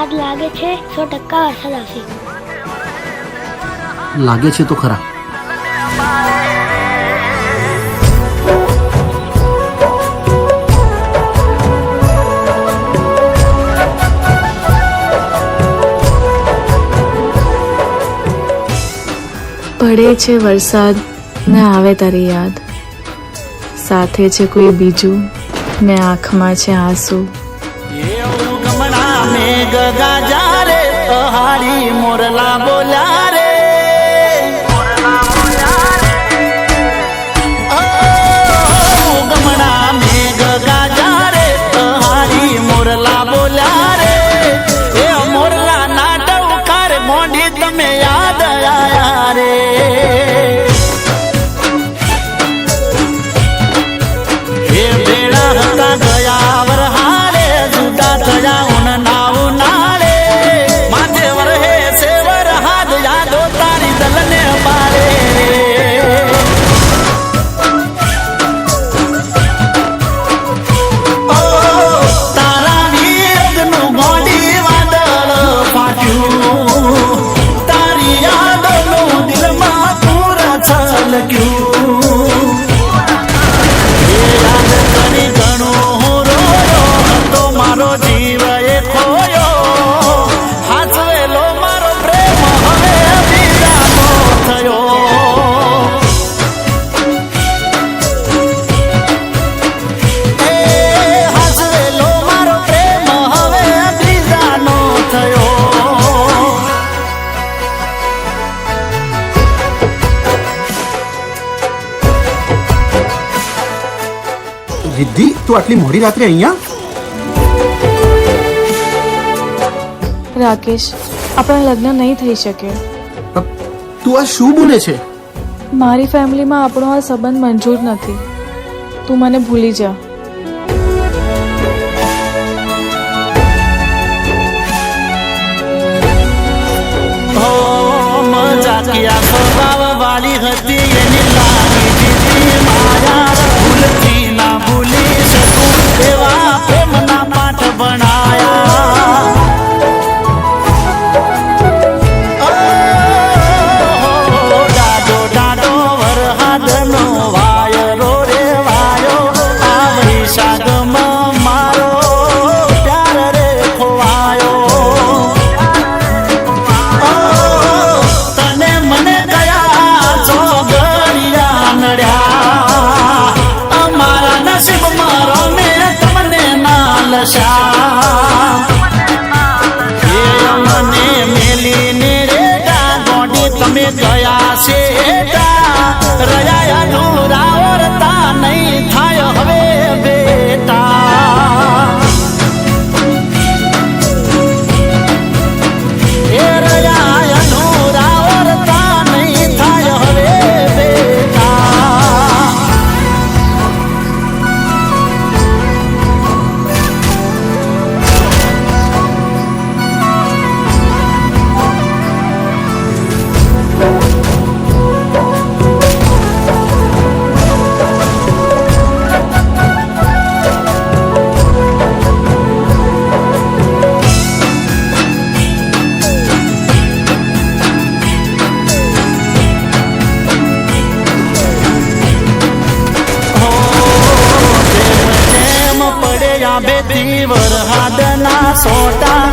આજ લાગે છે 100% વરસાદ આવશે. લાગે છે તો ખરા. પડે છે વરસાદ ને આવે તારી યાદ, સાથે છે કોઈ બીજું ને આંખમાં છે આંસુ. મેઘ ગાજા રે પહાડી મોરલા બોલ્યા રે, ગમણા મેઘ ગાજા રે પહાડી મોરલા બોલ્યા રે. એ મોરલા નાટક કાર મોઢી તમે યાદ આયા રે. એ બેડા હતા ગયા વરહારે જુદા થયા રિદ્ધિ, તું આટલી મોડી રાત્રે અહીંયા? રાકેશ, આપણા લગ્ન નહીં થઈ શકે. તું આ શું બોલે છે? મારી ફેમિલીમાં આપણો આ સંબંધ મંજૂર નથી. તું મને ભૂલી જા. મજાકિયા સ્વભાવ વાળી હતી એની લાગી દીધી માયા, ભૂલતી ના ભૂલી શકું એવા પ્રેમના પાઠ ભણાયા. ડાડો ડાડો વરહાદનો વાયરો રે વાયો, આ વૈશાખમાં મારો પ્યાર રે ખોવાયો. તને મને કયા ચોગડિયા નડ્યા, અમારા નસીબમાં રમે તમને ના લસ્યા. એ મને મેલીને રેડા ગોડી તમે ગયા છે રહ્યા અધૂરા વર્તા નહીં થાય હવે બેટા. એ રહ્યા અધૂરા વર્તા નહીં થાય હવે બેટા. બેથી વરહાદના સોટા